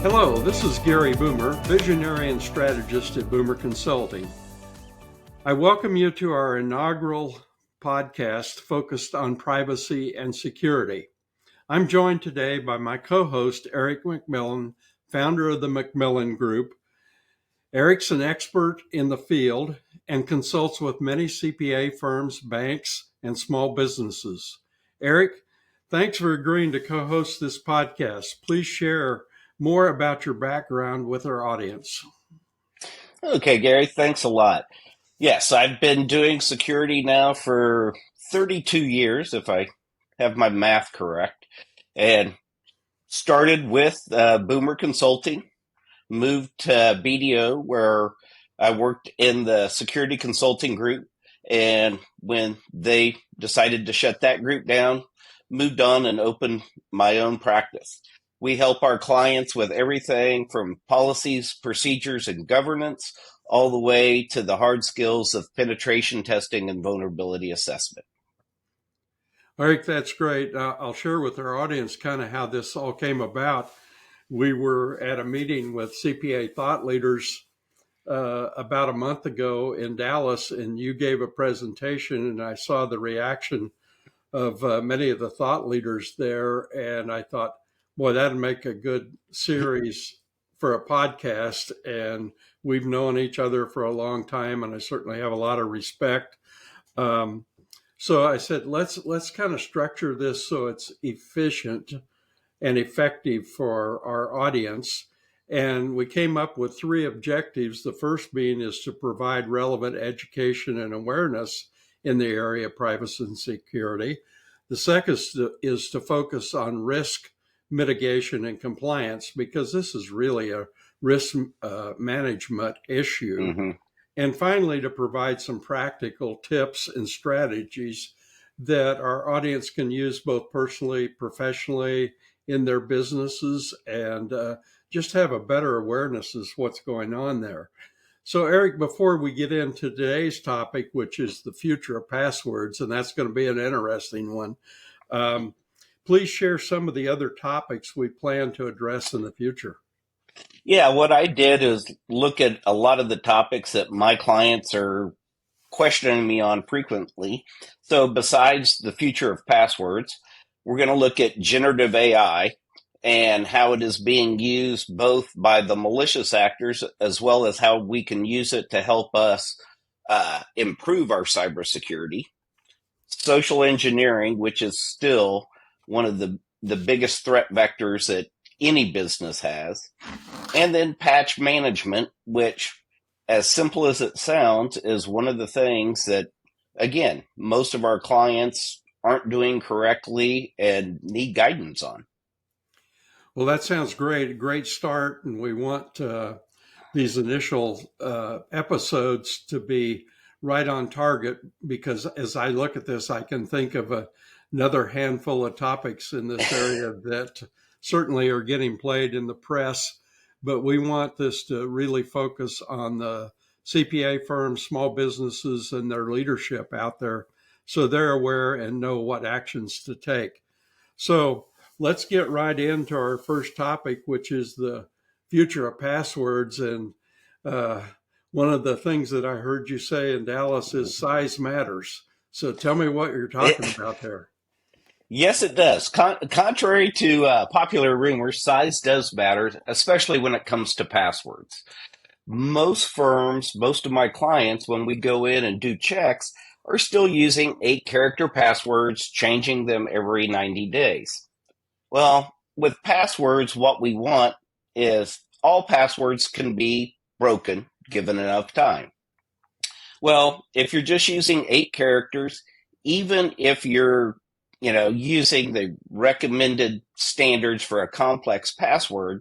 Hello, this is Gary Boomer, visionary and strategist at Boomer Consulting. I welcome you to our inaugural podcast focused on privacy and security. I'm joined today by my co-host, Eric McMillen, founder of the McMillen Group. Eric's an expert in the field and consults with many CPA firms, banks, and small businesses. Eric, thanks for agreeing to co-host this podcast. Please share more about your background with our audience. Okay, Gary, thanks a lot. Yes, I've been doing security now for 32 years, if I have my math correct, and started with Boomer Consulting, moved to BDO, where I worked in the security consulting group, and when they decided to shut that group down, moved on and opened my own practice. We help our clients with everything from policies, procedures, and governance, all the way to the hard skills of penetration testing and vulnerability assessment. Eric, that's great. I'll share with our audience kind of how this all came about. We were at a meeting with CPA thought leaders about a month ago in Dallas, and you gave a presentation, and I saw the reaction of many of the thought leaders there, and I thought, boy, that'd make a good series for a podcast. And we've known each other for a long time, and I certainly have a lot of respect. So I said, let's kind of structure this so it's efficient and effective for our audience. And we came up with three objectives. The first being is to provide relevant education and awareness in the area of privacy and security. The second is to focus on risk mitigation and compliance, because this is really a risk management issue. Mm-hmm. And finally, to provide some practical tips and strategies that our audience can use both personally, professionally, in their businesses, and just have a better awareness of what's going on there. So, Eric, before we get into today's topic, which is the future of passwords, and that's going to be an interesting one, please share some of the other topics we plan to address in the future. Yeah, what I did is look at a lot of the topics that my clients are questioning me on frequently. So besides the future of passwords, we're going to look at generative AI and how it is being used both by the malicious actors as well as how we can use it to help us improve our cybersecurity. Social engineering, which is still one of the biggest threat vectors that any business has. And then patch management, which, as simple as it sounds, is one of the things that, again, most of our clients aren't doing correctly and need guidance on. Well, that sounds great. A great start. And we want these initial episodes to be right on target, because as I look at this, I can think of another handful of topics in this area that certainly are getting played in the press, but we want this to really focus on the CPA firms, small businesses, and their leadership out there, so they're aware and know what actions to take. So let's get right into our first topic, which is the future of passwords. And one of the things that I heard you say in Dallas is size matters. So tell me what you're talking about there. Yes, it does. Contrary to popular rumors, size does matter, especially when it comes to passwords. Most firms, most of my clients, when we go in and do checks, are still using 8-character passwords, changing them every 90 days. Well, with passwords, what we want is all passwords can be broken given enough time. Well, if you're just using 8 characters, even if you're using the recommended standards for a complex password,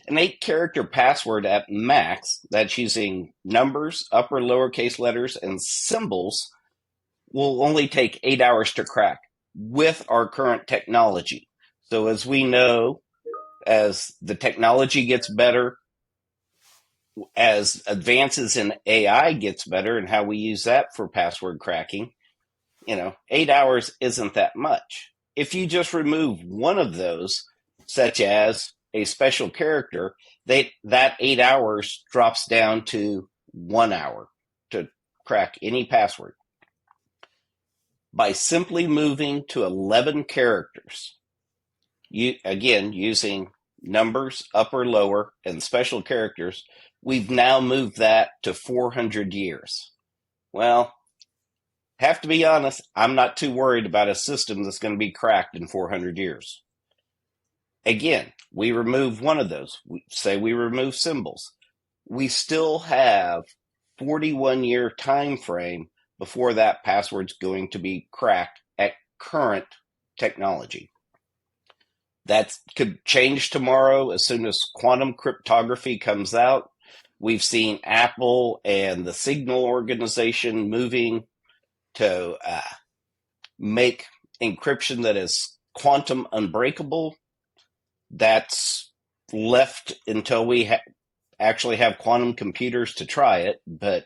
an 8-character password at max, that's using numbers, upper lowercase letters, and symbols, will only take 8 hours to crack with our current technology. So as we know, as the technology gets better, as advances in AI gets better and how we use that for password cracking, 8 hours isn't that much. If you just remove one of those, such as a special character, that 8 hours drops down to 1 hour to crack any password. By simply moving to 11 characters, again, using numbers, up or lower, and special characters, we've now moved that to 400 years. Well, have to be honest, I'm not too worried about a system that's going to be cracked in 400 years. Again, we remove one of those. Say we remove symbols. We still have 41-year time frame before that password's going to be cracked at current technology. That could change tomorrow as soon as quantum cryptography comes out. We've seen Apple and the Signal organization moving to make encryption that is quantum unbreakable. That's left until we actually have quantum computers to try it, but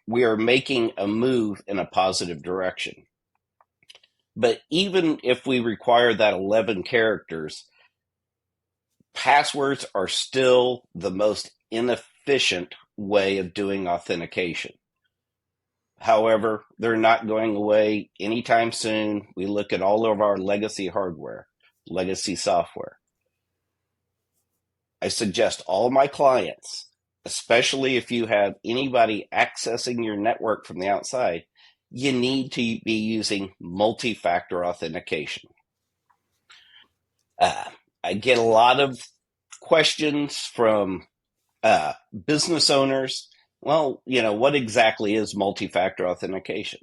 we are making a move in a positive direction. But even if we require that 11 characters, passwords are still the most inefficient way of doing authentication. However, they're not going away anytime soon. We look at all of our legacy hardware, legacy software. I suggest all my clients, especially if you have anybody accessing your network from the outside, you need to be using multi-factor authentication. I get a lot of questions from business owners. Well, what exactly is multi-factor authentication?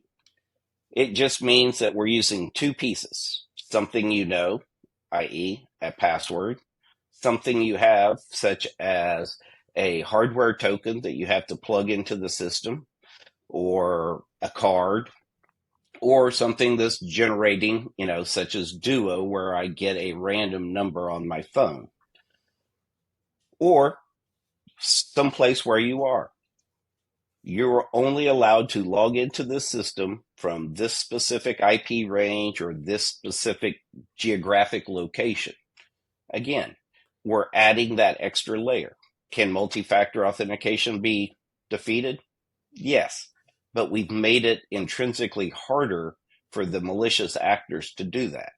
It just means that we're using two pieces, something i.e. a password, something you have, such as a hardware token that you have to plug into the system, or a card, or something that's generating, such as Duo, where I get a random number on my phone, or someplace where you are. You're only allowed to log into this system from this specific IP range or this specific geographic location. Again, we're adding that extra layer. Can multi-factor authentication be defeated? Yes, but we've made it intrinsically harder for the malicious actors to do that.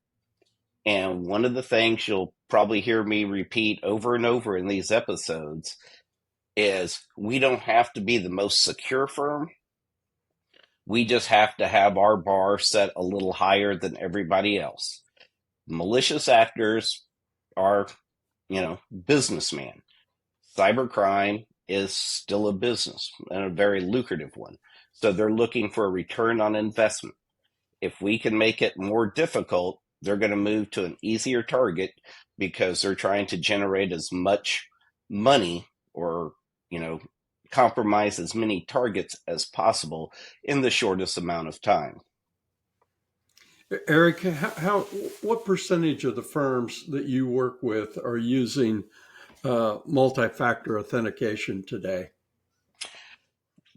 And one of the things you'll probably hear me repeat over and over in these episodes is we don't have to be the most secure firm. We just have to have our bar set a little higher than everybody else. Malicious actors are, businessmen. Cybercrime is still a business, and a very lucrative one. So they're looking for a return on investment. If we can make it more difficult, they're going to move to an easier target because they're trying to generate as much money or compromise as many targets as possible in the shortest amount of time. Eric, what percentage of the firms that you work with are using multi-factor authentication today?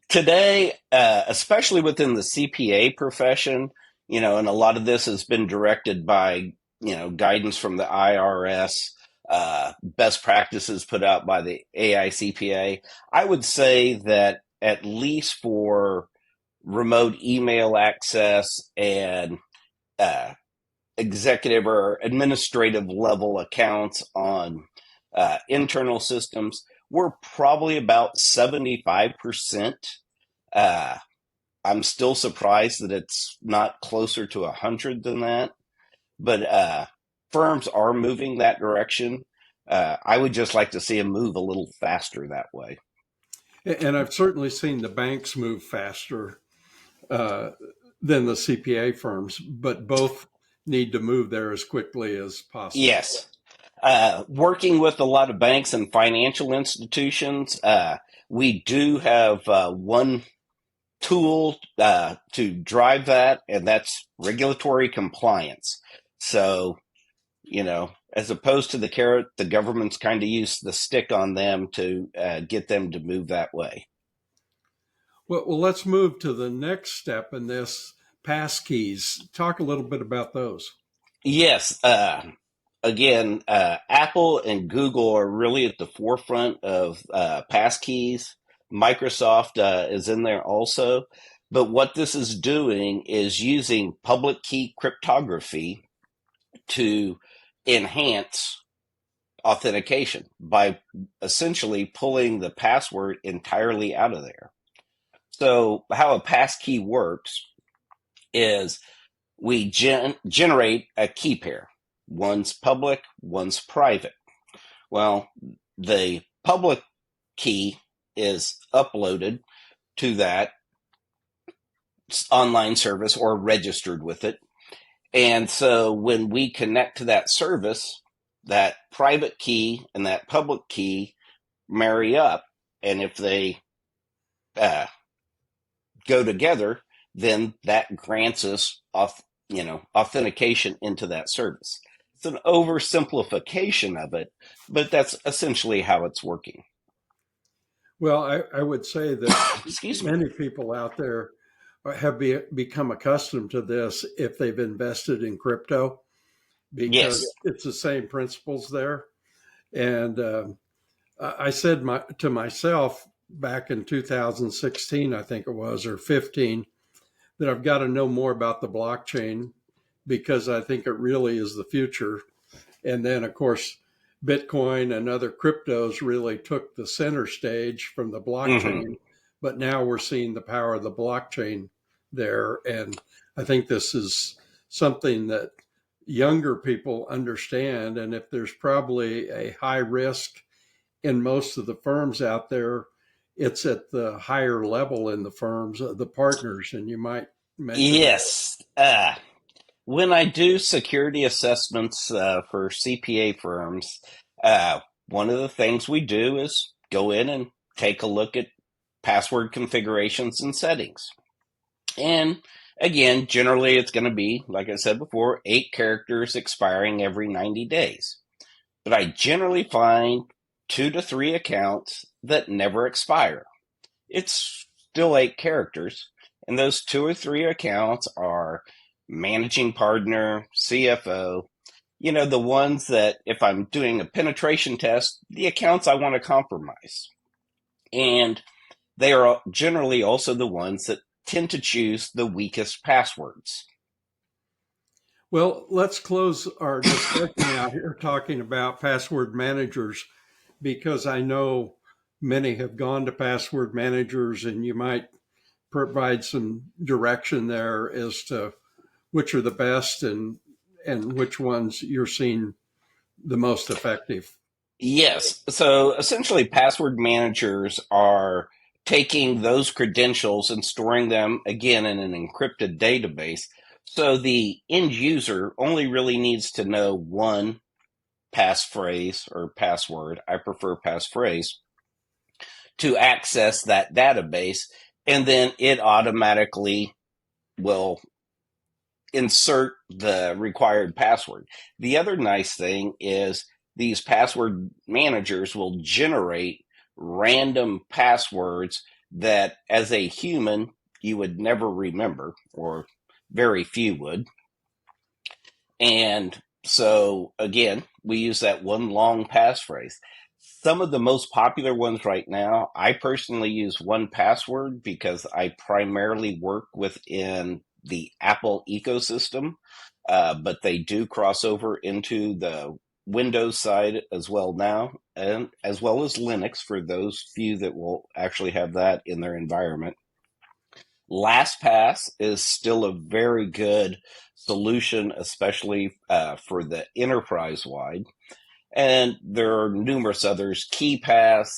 Today, especially within the CPA profession, and a lot of this has been directed by, guidance from the IRS, best practices put out by the AICPA. I would say that at least for remote email access and executive or administrative level accounts on internal systems, we're probably about 75%. I'm still surprised that it's not closer to 100 than that, but firms are moving that direction. I would just like to see them move a little faster that way. And I've certainly seen the banks move faster than the CPA firms, but both need to move there as quickly as possible. Yes. Working with a lot of banks and financial institutions, we do have one tool to drive that, and that's regulatory compliance. So, as opposed to the carrot, the government's kind of used the stick on them to get them to move that way. Well, let's move to the next step in this, passkeys. Talk a little bit about those. Yes. again, Apple and Google are really at the forefront of Passkeys. Microsoft is in there also. But what this is doing is using public key cryptography to enhance authentication by essentially pulling the password entirely out of there. So, how a passkey works is we generate a key pair. One's public, one's private. Well, the public key is uploaded to that online service or registered with it. And so when we connect to that service, that private key and that public key marry up. And if they go together, then that grants us authentication into that service. It's an oversimplification of it, but that's essentially how it's working. Well, I would say that Excuse me. many people out there have become accustomed to this if they've invested in crypto, because Yes. it's the same principles there. And I said to myself back in 2016, I think it was, or 15, that I've got to know more about the blockchain because I think it really is the future. And then, of course, Bitcoin and other cryptos really took the center stage from the Mm-hmm. blockchain. But now we're seeing the power of the blockchain there. And I think this is something that younger people understand. And if there's probably a high risk in most of the firms out there, it's at the higher level in the firms, the partners. And you might mention that. Yes. When I do security assessments for CPA firms, one of the things we do is go in and take a look at password configurations and settings. And again, generally it's going to be, like I said before, 8 characters expiring every 90 days. But I generally find 2 to 3 accounts that never expire. It's still 8 characters. And those 2 or 3 accounts are managing partner, CFO, the ones that if I'm doing a penetration test, the accounts I want to compromise. And they are generally also the ones that tend to choose the weakest passwords. Well, let's close our discussion out here talking about password managers because I know many have gone to password managers and you might provide some direction there as to which are the best and which ones you're seeing the most effective. Yes. So essentially, password managers are taking those credentials and storing them again in an encrypted database. So the end user only really needs to know one passphrase or password. I prefer passphrase to access that database. And then it automatically will insert the required password. The other nice thing is these password managers will generate random passwords that as a human you would never remember, or very few would. And so again, we use that one long passphrase. Some of the most popular ones right now, I personally use 1Password because I primarily work within the Apple ecosystem, but they do cross over into the Windows side as well now, and as well as Linux for those few that will actually have that in their environment. LastPass is still a very good solution, especially for the enterprise wide. And there are numerous others. KeyPass,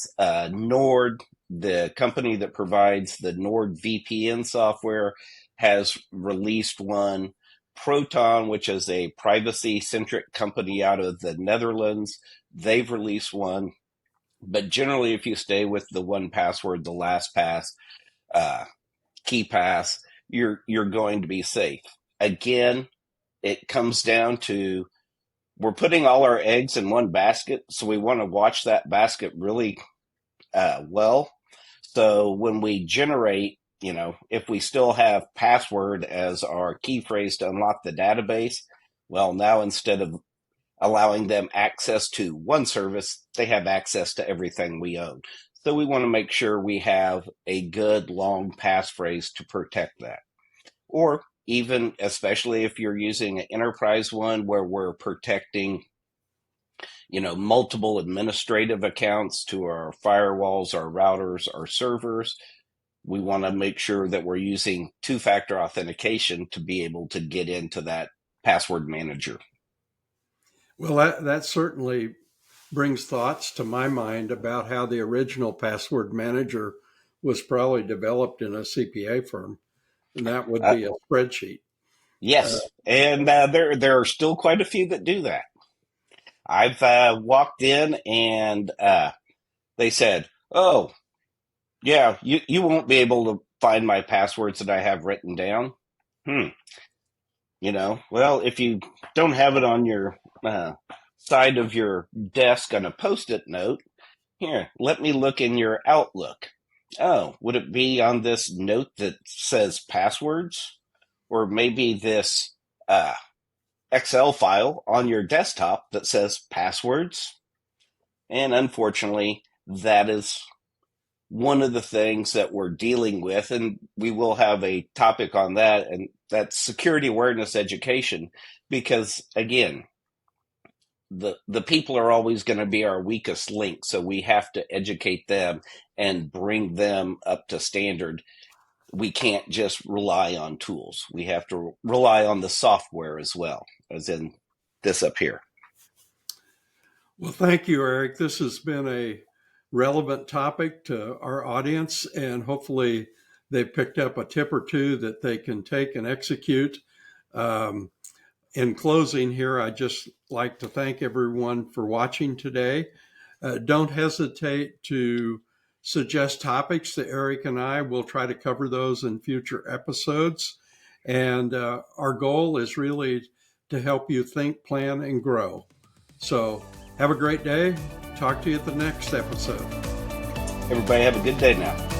Nord, the company that provides the Nord VPN software, has released one. Proton, which is a privacy-centric company out of the Netherlands, they've released one. But generally, if you stay with the 1Password, the LastPass, uh, KeyPass, you're going to be safe. Again, it comes down to we're putting all our eggs in one basket, so we want to watch that basket really well. So when we generate, if we still have password as our key phrase to unlock the database, well, now instead of allowing them access to one service, they have access to everything we own. So we want to make sure we have a good long passphrase to protect that. Or even, especially if you're using an enterprise one where we're protecting, multiple administrative accounts to our firewalls, our routers, our servers, we want to make sure that we're using two-factor authentication to be able to get into that password manager. Well, that certainly brings thoughts to my mind about how the original password manager was probably developed in a CPA firm, and that would be a spreadsheet. Yes, and there are still quite a few that do that. I've walked in and they said, "Oh, yeah, you won't be able to find my passwords that I have written down." Well, if you don't have it on your side of your desk on a Post-it note, here, let me look in your Outlook. Oh, would it be on this note that says passwords? Or maybe this Excel file on your desktop that says passwords? And unfortunately, that is one of the things that we're dealing with, and we will have a topic on that, and that's security awareness education, because again, the people are always going to be our weakest link, so we have to educate them and bring them up to standard. We can't just rely on tools. We have to rely on the software as well, as in this up here. Well, thank you, Eric. This has been a relevant topic to our audience, and hopefully they've picked up a tip or two that they can take and execute. In closing here, I'd just like to thank everyone for watching today. Don't hesitate to suggest topics to Eric and I. Will try to cover those in future episodes. And our goal is really to help you think, plan, and grow. So have a great day. Talk to you at the next episode. Everybody have a good day now.